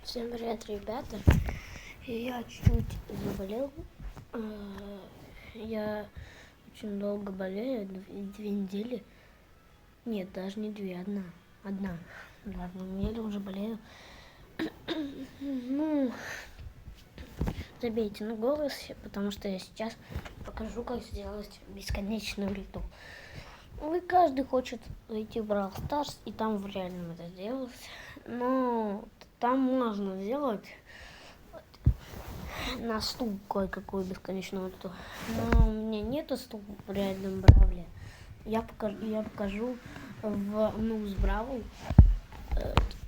Всем привет, ребята. Я чуть заболел. Я очень долго болею, 2 недели. Нет, даже не 2, одна. 2 недели уже болею. Ну, забейте на голос, потому что я сейчас покажу, как сделать бесконечную лету. Каждый хочет зайти в Brawl Stars и там в реальном это сделать. Но там можно сделать на стул кое-какую бесконечную лету. Но у меня нету стула в реальном Бравле. Я покажу в Нубс Бравл,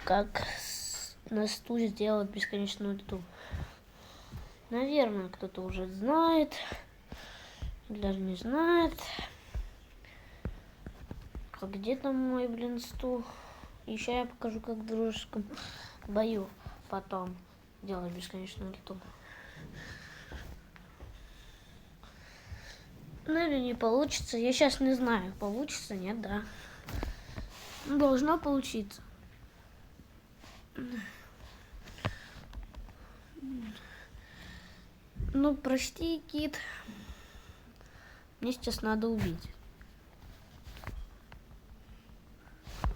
как на стуле сделать бесконечную лету. Наверное, кто-то уже знает, даже не знает. Где там мой, стул? Еще я покажу, как в дружеском бою потом делать бесконечную лету. Ну или не получится. Я сейчас не знаю, получится, нет, да. Должно получиться. Ну, прости, Кит. Мне сейчас надо убить.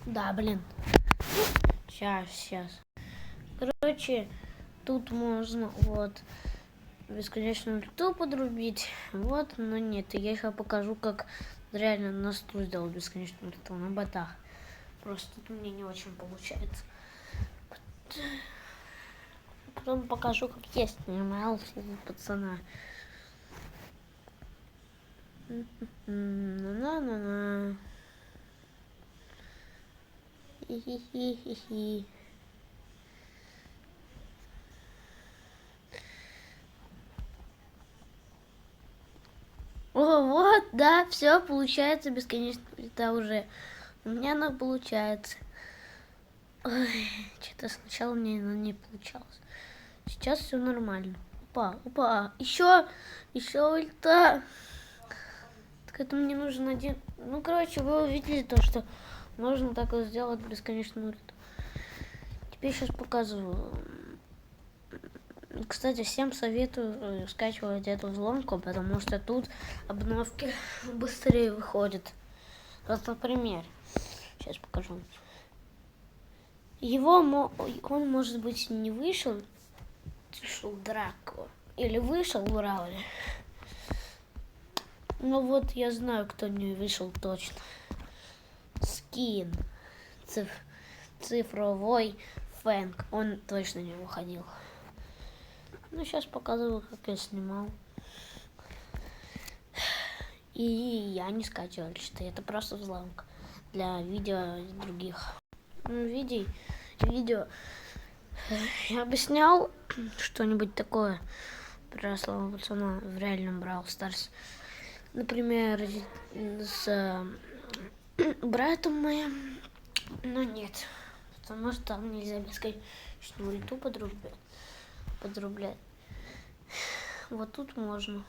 Да, блин. Сейчас. Короче, тут можно вот бесконечную лету подрубить. Вот, но нет. Я еще покажу, как реально на стул сделать бесконечную лету на ботах. Просто тут мне не очень получается. Потом покажу, как я снимал пацана. На-на-на. Хи-хи-хи-хи-хи. О, вот, да, все, получается бесконечно лета уже. У меня она получается. Ой, что-то сначала мне она не получалось. Сейчас все нормально. Опа, еще ульта. Так это мне нужен один. Ну, короче, вы увидели то, что можно так вот сделать бесконечную ульту. Теперь сейчас показываю. Кстати, всем советую скачивать эту взломку, потому что тут обновки быстрее выходят. Вот, например, сейчас покажу. Он, может быть, не вышел Драко, или вышел в Бравле. Но вот я знаю, кто не вышел точно. Скин. Цифровой Фэнк. Он точно не выходил. Ну, сейчас показываю, как я снимал. И я не скачивал, что это просто взломка для видео и других. Видео я бы снял что-нибудь такое про слова пацана в реальном Brawl Stars. Например, с братом моим. Но нет, потому что там нельзя бесконечную лету подрублять. Вот тут можно.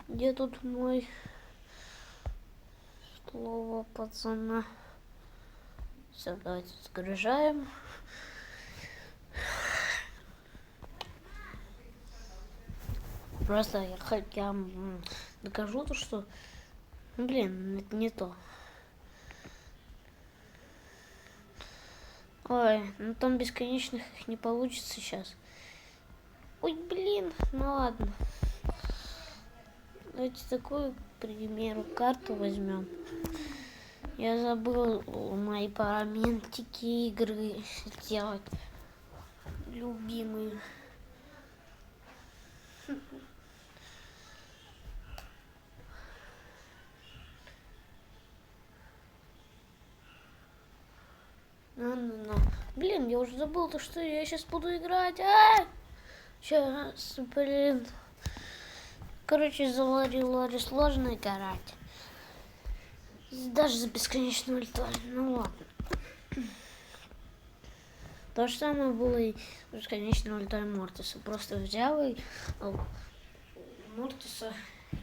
Где тут мой слово пацана? Все, давайте загружаем. Просто я докажу то, что, это не то. Ой, ну там бесконечных их не получится сейчас. Ой, ну ладно. Давайте такую, к примеру, карту возьмем. Я забыл мои параментики игры делать. Любимые. Я уже забыл то, что я сейчас буду играть. Сейчас, Короче, за Лори сложно играть. Даже за бесконечную ульту. Ну ладно. То же самое было и с бесконечной ультой Мортиса. Просто взял и Мортиса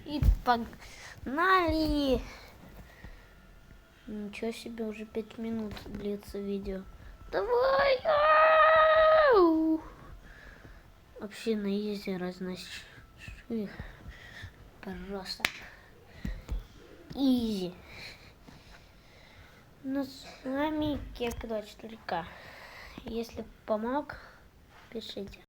и погнали. Ничего себе, уже 5 минут длится видео. Давай! Ау! Вообще на изи разносишь их. Просто. Изи. Ну, с вами Кек 24К. Если помог, пишите.